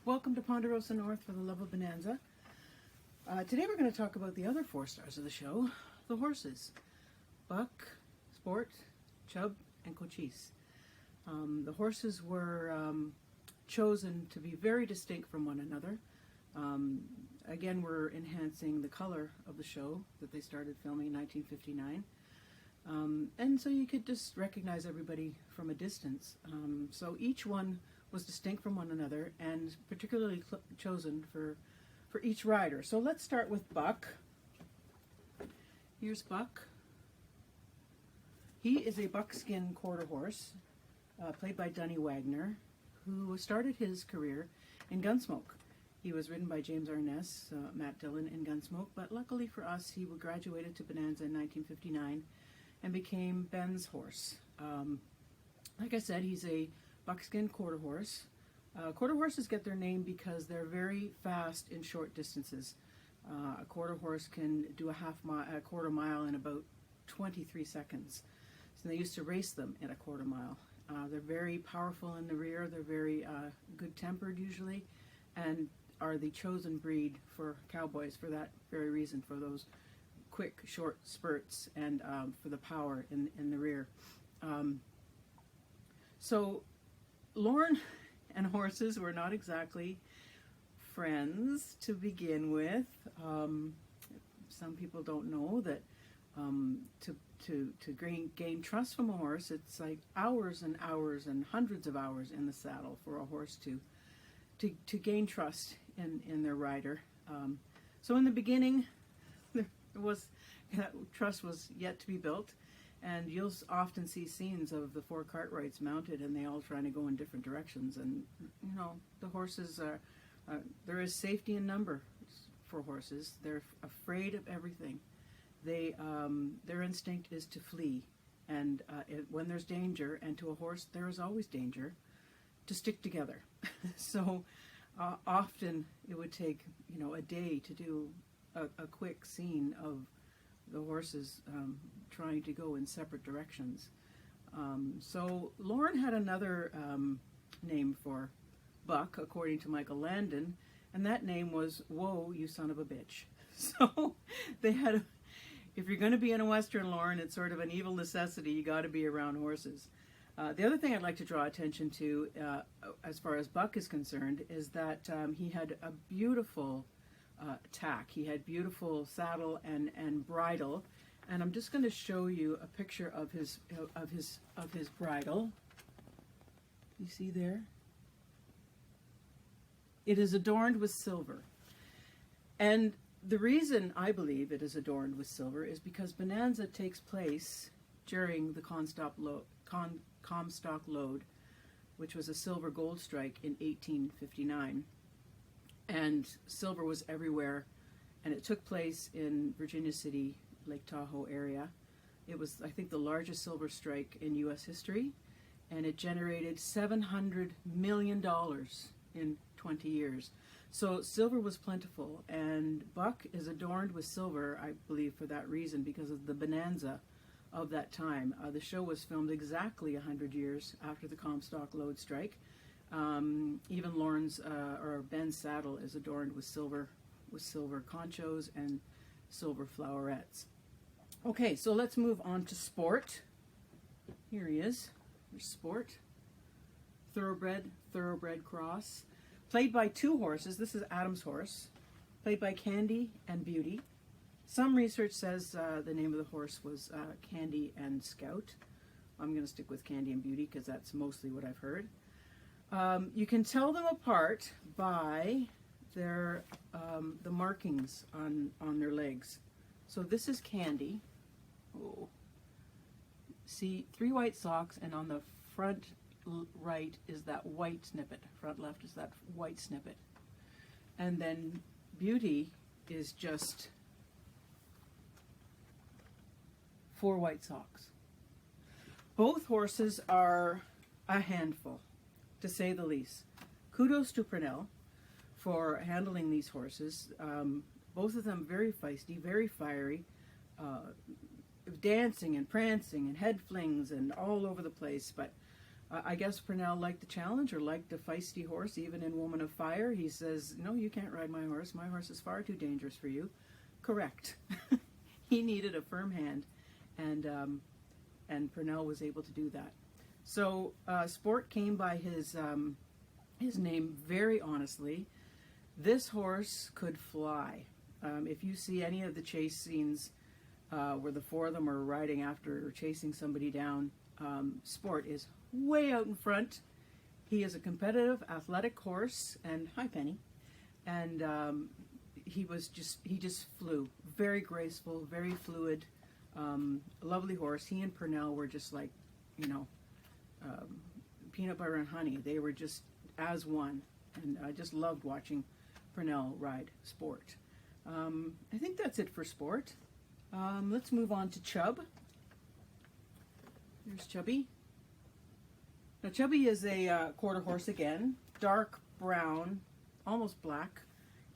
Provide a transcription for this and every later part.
Welcome to Ponderosa North for the love of Bonanza. Today we're going to talk about the other four stars of the show, the horses. Buck, Sport, Chubb, and Cochise. The horses were chosen to be very distinct from one another. Again, we're enhancing the color of the show that they started filming in 1959. And so you could just recognize everybody from a distance. So each one was distinct from one another and particularly chosen for each rider. So let's start with Buck. Here's Buck. He is a buckskin quarter horse, played by Dunny Wagner, who started his career in Gunsmoke. He was ridden by James Arness, Matt Dillon in Gunsmoke, but luckily for us, he graduated to Bonanza in 1959 and became Ben's horse. Like I said, he's a buckskin quarter horse. Quarter horses get their name because they're very fast in short distances. A quarter horse can do a quarter mile in about 23 seconds. So they used to race them in a quarter mile. They're very powerful in the rear. They're very good-tempered usually, and are the chosen breed for cowboys for that very reason, for those quick, short spurts and for the power in the rear. So Lorne and horses were not exactly friends to begin with. Some people don't know that to gain trust from a horse, it's like hours and hours and hundreds of hours in the saddle for a horse to gain trust in their rider. So in the beginning, trust was yet to be built. And you'll often see scenes of the four Cartwrights mounted, and they all trying to go in different directions. And you know, the horses are there is safety in number for horses. They're afraid of everything. Their instinct is to flee, and when there's danger, and to a horse there is always danger, to stick together. So often it would take a day to do a quick scene of the horses trying to go in separate directions. So Lorne had another name for Buck, according to Michael Landon, and that name was "Whoa, you son of a bitch." So they had, if you're going to be in a Western, Lorne, it's sort of an evil necessity. You got to be around horses. The other thing I'd like to draw attention to, as far as Buck is concerned, is that he had a beautiful tack. He had beautiful saddle and bridle, and I'm just going to show you a picture of his bridle. You see there? It is adorned with silver, and the reason I believe it is adorned with silver is because Bonanza takes place during the Comstock Lode, which was a silver gold strike in 1859. And silver was everywhere, and it took place in Virginia City, Lake Tahoe area. It was, I think, the largest silver strike in U.S. history, and it generated $700 million in 20 years. So silver was plentiful, and Buck is adorned with silver, I believe, for that reason, because of the bonanza of that time. The show was filmed exactly 100 years after the Comstock Lode strike. Even Lorne's or Ben's saddle is adorned with silver conchos and silver flowerets. Okay, so let's move on to Sport. Here he is. There's Sport. Thoroughbred cross. Played by two horses. This is Adam's horse. Played by Candy and Beauty. Some research says the name of the horse was Candy and Scout. I'm going to stick with Candy and Beauty because that's mostly what I've heard. You can tell them apart by their the markings on their legs. So this is Candy. Oh. See, 3 white socks, and on the front right is that white snippet. Front left is that white snippet. And then Beauty is just 4 white socks. Both horses are a handful, to say the least. Kudos to Purnell for handling these horses. Both of them very feisty, very fiery, dancing and prancing and head flings and all over the place. But I guess Purnell liked the challenge or liked a feisty horse, even in Woman of Fire. He says, no, you can't ride my horse. My horse is far too dangerous for you. Correct. He needed a firm hand, and Purnell was able to do that. So Sport came by his name very honestly. This horse could fly. If you see any of the chase scenes where the four of them are riding after or chasing somebody down, Sport is way out in front. He is a competitive, athletic horse, and hi Penny. And he just flew. Very graceful, very fluid, lovely horse. He and Purnell were just like, peanut butter and honey. They were just as one, and I just loved watching Purnell ride Sport. I think that's it for Sport. Let's move on to Chubb. Here's Chubby. Now Chubby is a quarter horse again, dark brown, almost black.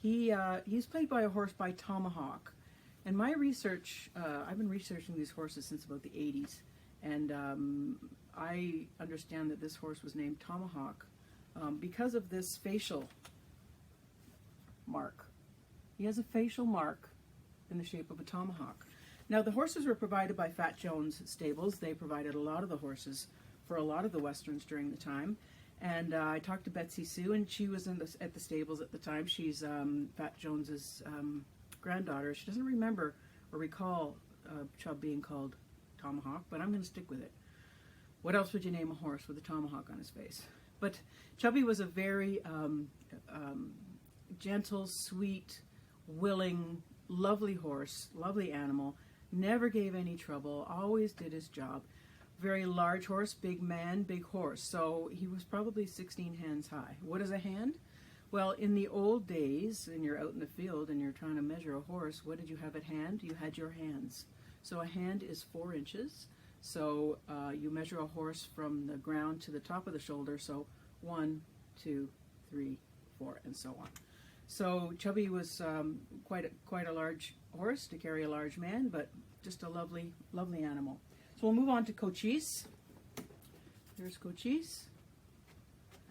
He's played by a horse by Tomahawk. And my research, I've been researching these horses since about the 80s, and I understand that this horse was named Tomahawk because of this facial mark. He has a facial mark in the shape of a tomahawk. Now the horses were provided by Fat Jones Stables. They provided a lot of the horses for a lot of the westerns during the time. And I talked to Betsy Sue, and she was at the stables at the time. She's Fat Jones's granddaughter. She doesn't remember or recall Chubb being called Tomahawk, but I'm going to stick with it. What else would you name a horse with a tomahawk on his face? But Chubby was a very gentle, sweet, willing, lovely horse, lovely animal. Never gave any trouble, always did his job. Very large horse, big man, big horse. So he was probably 16 hands high. What is a hand? Well, in the old days, and you're out in the field and you're trying to measure a horse, what did you have at hand? You had your hands. So a hand is 4 inches. So you measure a horse from the ground to the top of the shoulder. So 1, 2, 3, 4, and so on. So Chubby was quite a large horse to carry a large man, but just a lovely, lovely animal. So we'll move on to Cochise. Here's Cochise.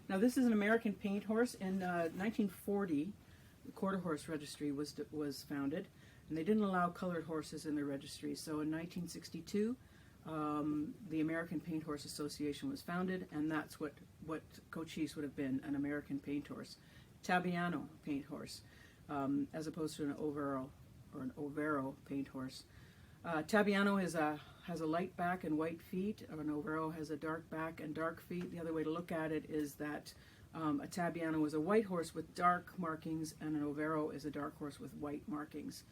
Now this is an American paint horse. In 1940, the Quarter Horse Registry was founded, and they didn't allow colored horses in their registry. So in 1962, the American Paint Horse Association was founded, and that's what Cochise would have been, an American paint horse. Tabiano paint horse, as opposed to an Overo or an Overo paint horse. Tabiano has a light back and white feet. An Overo has a dark back and dark feet. The other way to look at it is that a Tabiano is a white horse with dark markings, and an Overo is a dark horse with white markings.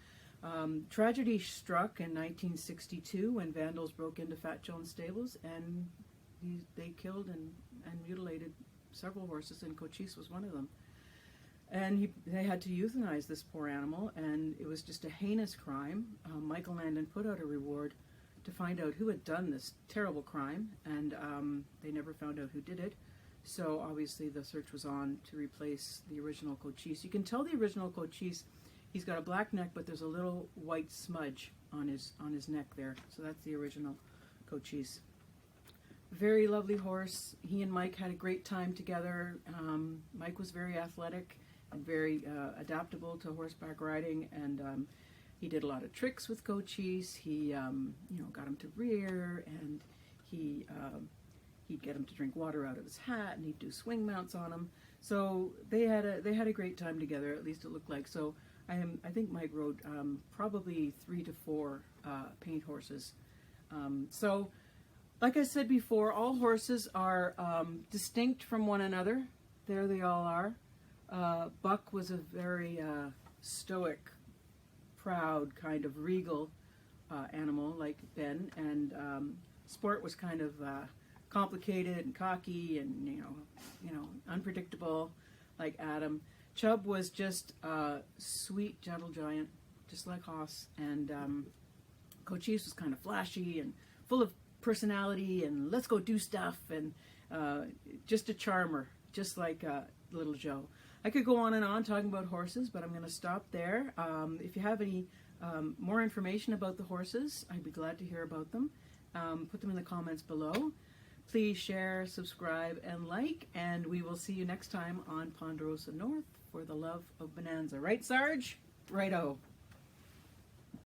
Tragedy struck in 1962 when vandals broke into Fat Jones Stables, and they killed and mutilated several horses, and Cochise was one of them. And they had to euthanize this poor animal, and it was just a heinous crime. Michael Landon put out a reward to find out who had done this terrible crime, and they never found out who did it. So obviously the search was on to replace the original Cochise. You can tell the original Cochise, he's got a black neck, but there's a little white smudge on his neck there. So that's the original Cochise. Very lovely horse. He and Mike had a great time together. Mike was very athletic and very adaptable to horseback riding, and he did a lot of tricks with Cochise. He got him to rear, and he'd get him to drink water out of his hat, and he'd do swing mounts on him. So they had a great time together. At least it looked like. So I think Mike rode probably 3 to 4 paint horses. So like I said before, all horses are distinct from one another. There they all are. Buck was a very stoic, proud, kind of regal animal like Ben, and Sport was kind of complicated and cocky and unpredictable like Adam. Chubb was just a sweet, gentle giant, just like Hoss, and Cochise was kind of flashy and full of personality and let's go do stuff, and just a charmer, just like Little Joe. I could go on and on talking about horses, but I'm going to stop there. If you have any more information about the horses, I'd be glad to hear about them. Put them in the comments below. Please share, subscribe, and like, and we will see you next time on Ponderosa North for the love of Bonanza. Right, Sarge? Righto.